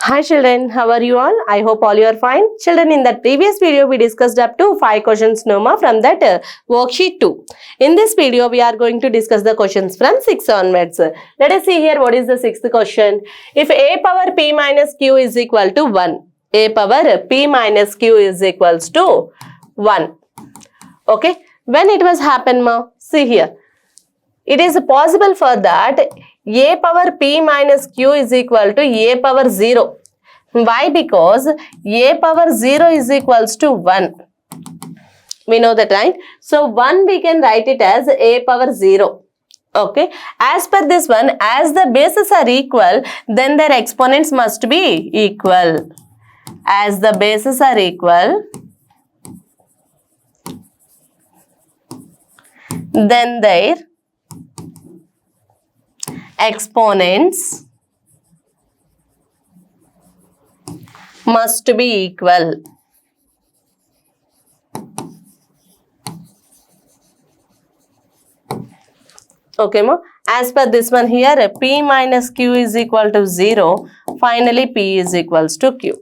Hi children, how are you all? I hope all you are fine. Children, in that previous video we discussed up to 5 questions from that worksheet 2. In this video we are going to discuss the questions from 6 onwards. Let us see here what is the 6th question. If a power p minus q is equal to 1, a power p minus q is equals to 1. Okay, when it was happen ma? See here. It is possible for that a power p minus q is equal to a power 0. Why? Because a power 0 is equals to 1. We know that, right? So 1 we can write it as a power 0. Okay. As per this one, as the bases are equal, then their exponents must be equal. As the bases are equal, then their exponents must be equal. Okay, ma? As per this one here, p minus q is equal to 0. Finally, p is equals to q.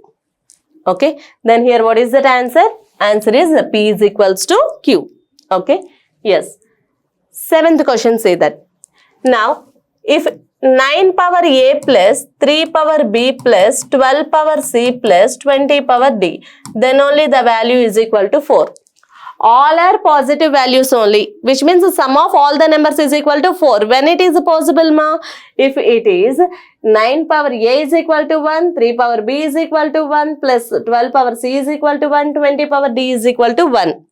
Okay. Then here what is that answer? Answer is p is equals to q. Okay. Yes. 7th question say that. Now, if 9 power a plus 3 power b plus 12 power c plus 20 power d, then only the value is equal to 4. All are positive values only, which means the sum of all the numbers is equal to 4. When it is possible, ma? If it is 9 power a is equal to 1, 3 power b is equal to 1, plus 12 power c is equal to 1, 20 power d is equal to 1.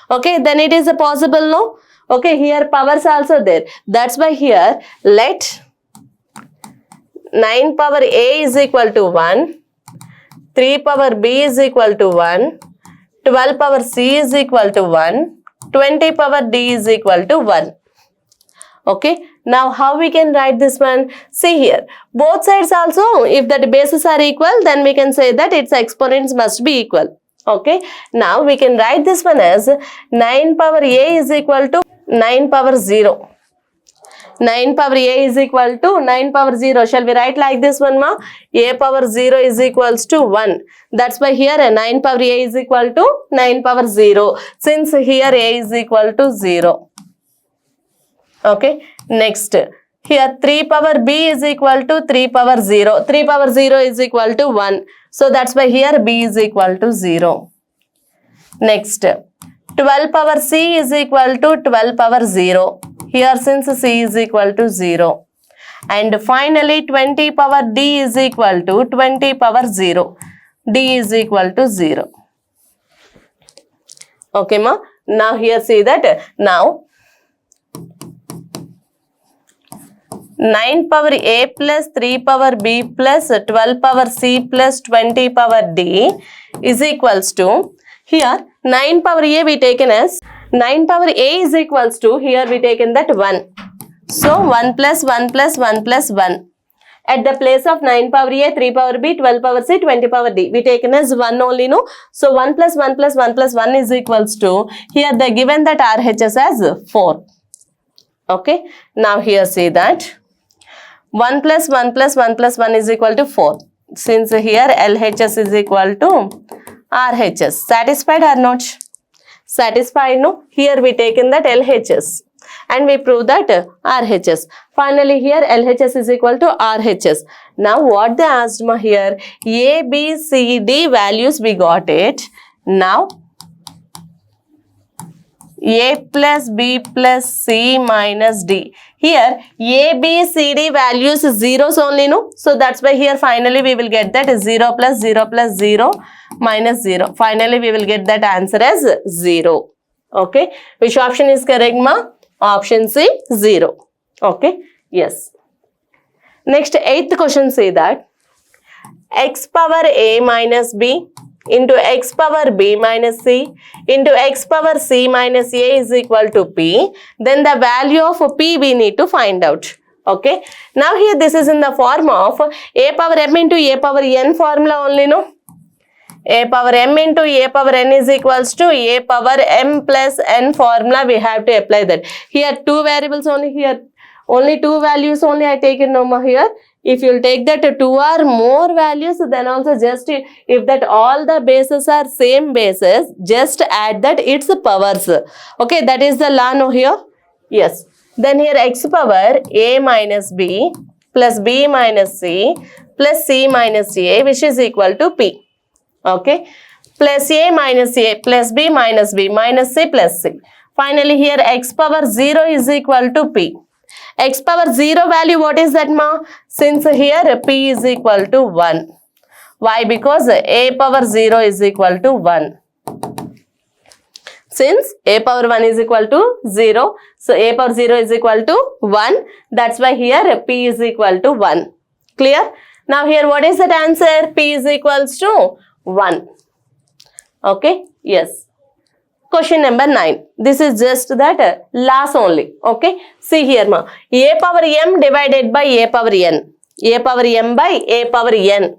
Okay, then it is possible, no? Okay, here powers also there. That's why here let 9 power a is equal to 1, 3 power b is equal to 1, 12 power c is equal to 1, 20 power d is equal to 1. Okay, now how we can write this one? See here, both sides also, if the bases are equal, then we can say that its exponents must be equal. Okay, now we can write this one as 9 power a is equal to 9 power 0. 9 power a is equal to 9 power 0. Shall we write like this one, ma? A power 0 is equals to 1. That's why here 9 power a is equal to 9 power 0. Since here a is equal to 0. Okay. Next. Here 3 power b is equal to 3 power 0. 3 power 0 is equal to 1. So that's why here b is equal to 0. Next. 12 power c is equal to 12 power 0. Here since c is equal to 0. And finally 20 power d is equal to 20 power 0. D is equal to 0. Okay, ma? Now here see that. Now 9 power a plus 3 power b plus 12 power c plus 20 power d is equals to, here 9 power a we taken as 9 power a is equals to, here we taken that 1. So 1 plus 1 plus 1 plus 1. At the place of 9 power a, 3 power b, 12 power c, 20 power d. We taken as 1 only, no? So 1 plus 1 plus 1 plus 1 is equals to, here they given that RHS as 4. Okay. Now here see that 1 plus 1 plus 1 plus 1 is equal to 4. Since here LHS is equal to RHS. Satisfied or not? Satisfied, no? Here we taken that LHS and we prove that RHS. Finally here LHS is equal to RHS. Now what they asked me here, A, B, C, D values we got it. Now A plus B plus C minus D. Here A, B, C, D values is zeros only, no? So that's why here finally we will get that 0 plus 0 plus 0 minus 0. Finally we will get that answer as 0. Okay. Which option is correct, ma? Option C, 0. Okay. Yes. Next 8th question say that x power a minus b into x power b minus c into x power c minus a is equal to p. Then the value of p we need to find out. Okay. Now here this is in the form of a power m into a power n formula only, no? A power m into a power n is equals to a power m plus n formula. We have to apply that. Here two variables only, here only two values only I take in over here. if you'll take that 2 or more values, then also just if that all the bases are same bases, just add that its powers. Okay, that is the law now here. Yes. Then here x power a minus b plus b minus c plus c minus a, which is equal to p. Okay. Plus a minus a plus b minus c plus c. Finally here x power 0 is equal to p. X power 0 value, what is that ma? Since here p is equal to 1. Why? Because a power 0 is equal to 1. Since a power 1 is equal to 0, so a power 0 is equal to 1. That's why here p is equal to 1. Clear? Now here what is that answer? P is equals to 1. Okay? Yes. Question number 9. This is just that last only. Okay? See here ma. A power m divided by a power n. A power m by a power n.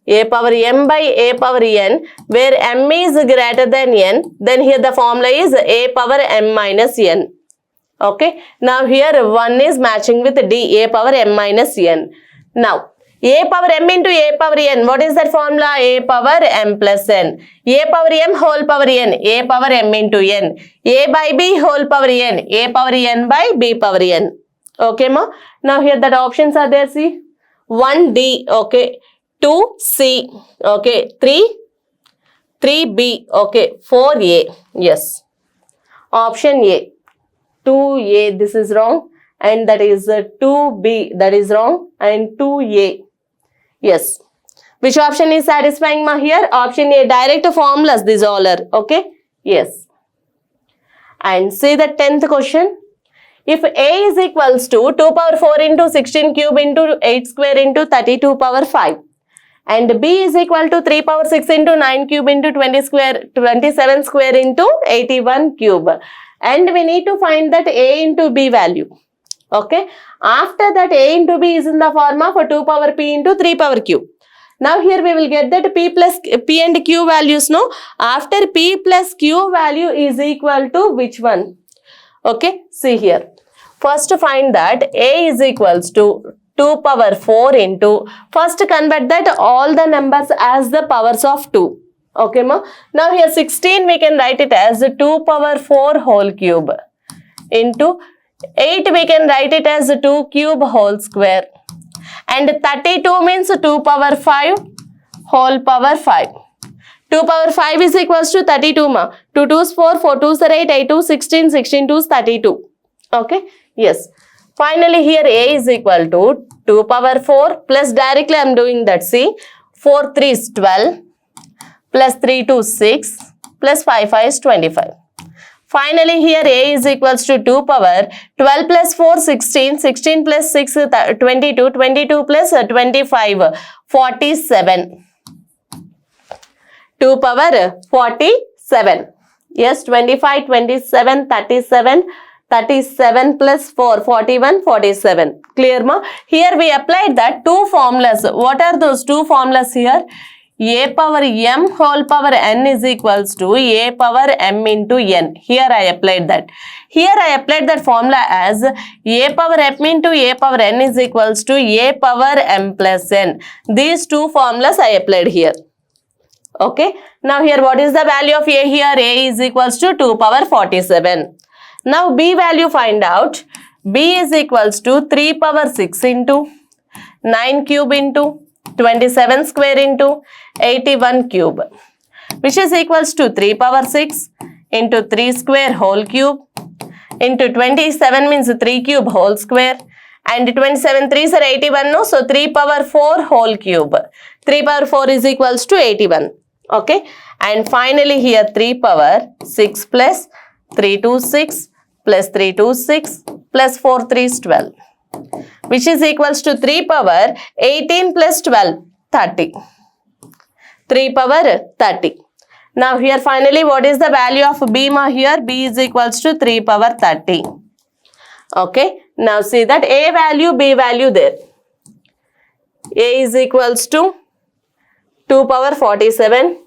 A power m by a power n, where m is greater than n, then here the formula is a power m minus n. Okay. Now here 1 is matching with d, a power m minus n. Now a power m into a power n, what is that formula? A power m plus n. A power m whole power n, a power m into n. A by b whole power n, a power n by b power n. Okay ma? Now here that options are there, see. 1d, okay. 2c, okay. 3b, okay. 4a, yes. Option A. 2a, this is wrong. And that is 2b, that is wrong. And 2a. Yes. Which option is satisfying ma here? Option A, direct formulas, these all are. Okay? Yes. And see the 10th question. If A is equals to 2 power 4 into 16 cube into 8 square into 32 power 5. And B is equal to 3 power 6 into 9 cube into 27 square into 81 cube. And we need to find that A into B value. Okay. After that, A into B is in the form of 2 power P into 3 power Q. Now here we will get that P and Q values, no? After P plus Q value is equal to which one? Okay. See here. First find that A is equals to 2 power 4 into, first convert that all the numbers as the powers of 2. Okay ma? Now here 16 we can write it as 2 power 4 whole cube into 8 we can write it as 2 cube whole square. And 32 means 2 power 5 whole power 5. 2 power 5 is equals to 32 ma. 2 2's 4, 4 2's are 8, 8 2's 16, 16 2's 32. Okay? Yes. Finally here A is equal to 2 power 4 plus directly I am doing that. See, 4 3 is 12 plus 3 2 6 plus 5 5 is 25. Finally here A is equals to 2 power 12 plus 4 16, 16 plus 6 22, 22 plus 25 47. 2 power 47. Yes, 25, 27, 37. 37 plus 4, 41, 47. Clear ma? Here we applied that two formulas. What are those two formulas here? A power m whole power n is equals to a power m into n. Here I applied that. Here I applied that formula as a power m into a power n is equals to a power m plus n. These two formulas I applied here. Okay. Now here what is the value of a here? A is equals to 2 power 47. Now B value find out. B is equals to 3 power 6 into 9 cube into 27 square into 81 cube, which is equals to 3 power 6 into 3 square whole cube into 27 means 3 cube whole square, and 27 3s are 81, no? So 3 power 4 whole cube. 3 power 4 is equals to 81. Okay. And finally here 3 power 6 plus 3 2 6 plus 3 2 6 plus 4 3 is 12, which is equals to 3 power 18 plus 12, 30. 3 power 30. Now here finally what is the value of B ma here? B is equals to 3 power 30. Okay. Now see that A value, B value there. A is equals to 2 power 47.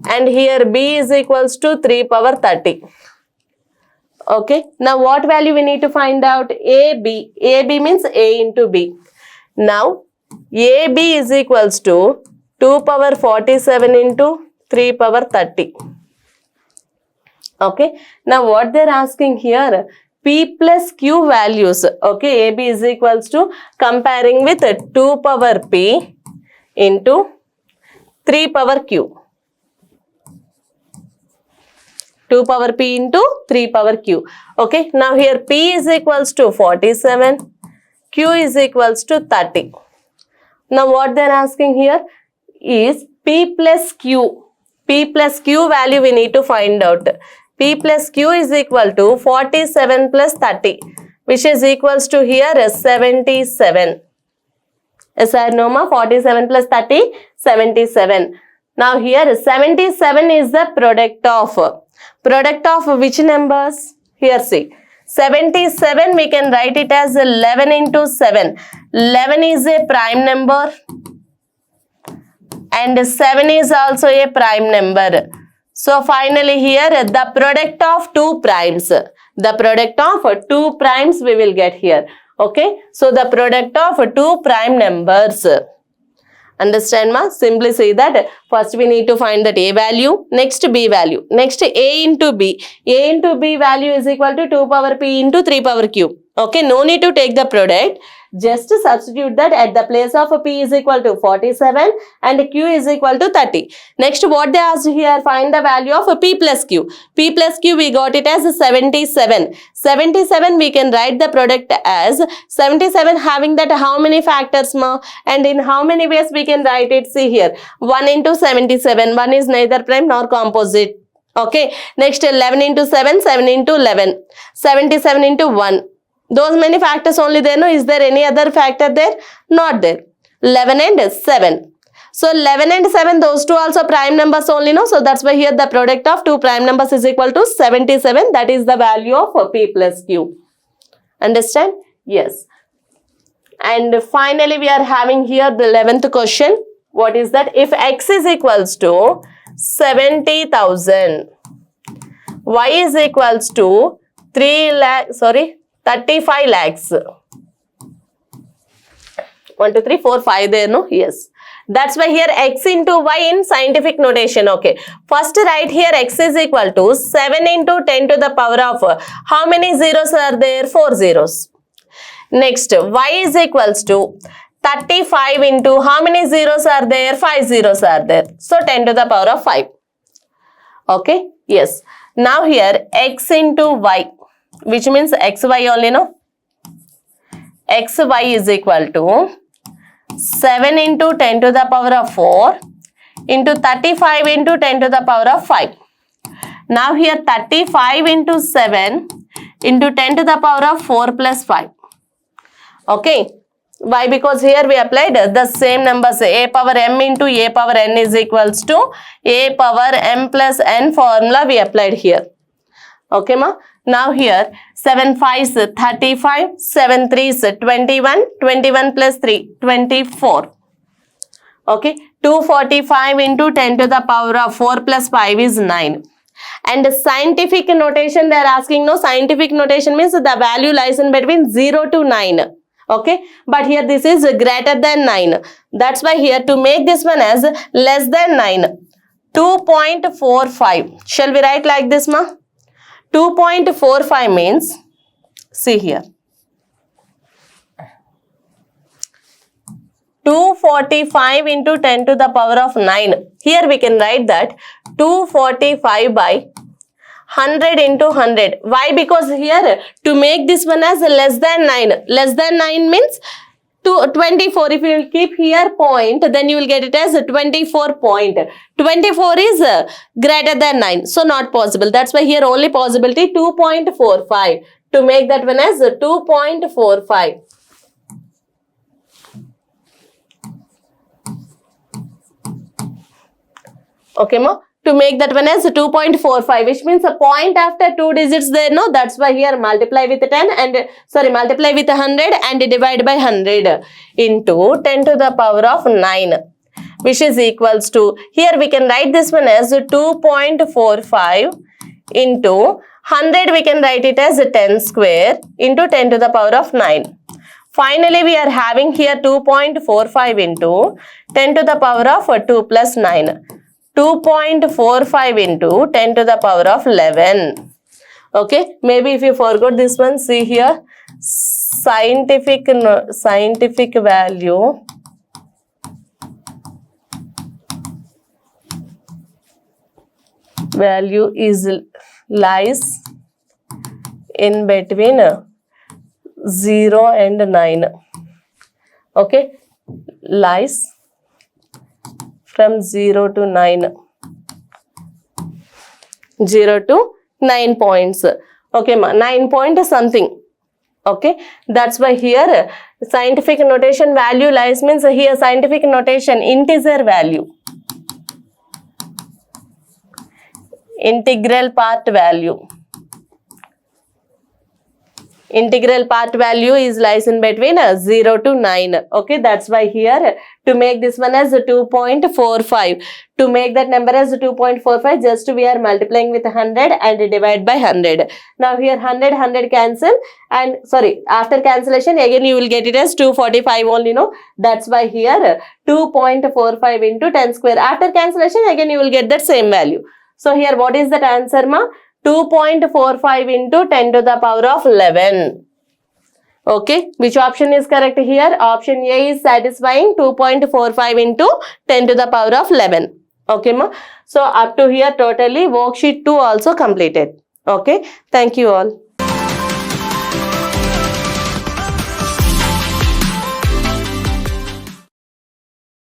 And here B is equals to 3 power 30. Okay, now what value we need to find out? AB. AB means A into B. Now, AB is equals to 2 power 47 into 3 power 30. Okay, now what they're asking here? P plus Q values. Okay, AB is equals to comparing with 2 power P into 3 power Q. 2 power P into 3 power Q. Okay, now here P is equals to 47, Q is equals to 30. Now what they're asking here is P plus Q. P plus Q value we need to find out. P plus Q is equal to 47 plus 30, which is equals to here 77. Yes or no ma? 47 plus 30, 77. Now here 77 is the product of which numbers? Here see. 77 we can write it as 11 into 7. 11 is a prime number and 7 is also a prime number. So finally here the product of two primes. The product of two primes we will get here. Okay. So the product of two prime numbers. Understand ma? Simply say that first we need to find that A value, next B value, next A into B. A into B value is equal to 2 power P into 3 power Q. Okay, no need to take the product. Just substitute that at the place of P is equal to 47 and Q is equal to 30. Next what they asked here, find the value of P plus Q. P plus Q we got it as 77. 77 we can write the product as 77 having that how many factors ma? And in how many ways we can write it? See here, 1 into 77. 1 is neither prime nor composite. Okay, next 11 into 7, 7 into 11. 77 into 1. Those many factors only there, no? Is there any other factor there? Not there. 11 and 7. So 11 and 7, those two also prime numbers only, no? So that's why here the product of two prime numbers is equal to 77. That is the value of P plus Q. Understand? Yes. And finally we are having here the 11th question. What is that? If X is equals to 70,000, Y is equals to 35 lakhs. 1, 2, 3, 4, 5 there, no? Yes. That's why here X into Y in scientific notation. Okay. First write here X is equal to 7 into 10 to the power of, how many zeros are there? 4 zeros. Next, Y is equals to 35 into how many zeros are there? 5 zeros are there. So 10 to the power of 5. Okay. Yes. Now here X into Y, which means XY only, no? XY is equal to 7 into 10 to the power of 4 into 35 into 10 to the power of 5. Now here 35 into 7 into 10 to the power of 4 plus 5. Okay. Why? Because here we applied the same numbers. A power m into a power n is equals to a power m plus n formula we applied here. Okay ma? Now here 7 5s 35, 7 3s 21, 21 plus 3, 24. Okay, 245 into 10 to the power of 4 plus 5 is 9. And scientific notation they are asking, no? Scientific notation means the value lies in between 0 to 9. Okay, but here this is greater than 9. That's why here to make this one as less than 9, 2.45. Shall we write like this ma? 2.45 means, see here, 245 into 10 to the power of 9. Here we can write that 245 by 100 into 100. Why? Because here to make this one as less than 9. Less than 9 means 24. If you will keep here point, then you will get it as 24 point. 24 is greater than 9. So not possible. That's why here only possibility 2.45. To make that one as 2.45. Okay ma? To make that one as 2.45, which means a point after 2 digits there, no? That's why here multiply with 10 and, multiply with 100 and divide by 100 into 10 to the power of 9, which is equals to, here we can write this one as 2.45 into 100 we can write it as 10 square into 10 to the power of 9. Finally, we are having here 2.45 into 10 to the power of 2 plus 9. 2.45 into 10 to the power of 11. Okay, maybe if you forgot this one, see here, scientific value is lies in between 0 and 9. Okay, lies from 0 to 9. 0 to 9 points. Okay, 9 point something. Okay, that's why here scientific notation value lies means here scientific notation integer value. Integral part value. Integral part value is lies in between 0 to 9. Okay, that's why here to make this one as 2.45. To make that number as 2.45, just we are multiplying with 100 and divide by 100. Now here 100 cancel, and sorry, after cancellation again you will get it as 245 only, no? That's why here 2.45 into 10 square. After cancellation again you will get that same value. So here what is that answer, ma? 2.45 into 10 to the power of 11. Okay, which option is correct here? Option A is satisfying. 2.45 into 10 to the power of 11. Okay, ma. So up to here totally worksheet 2 also completed. Okay, thank you all.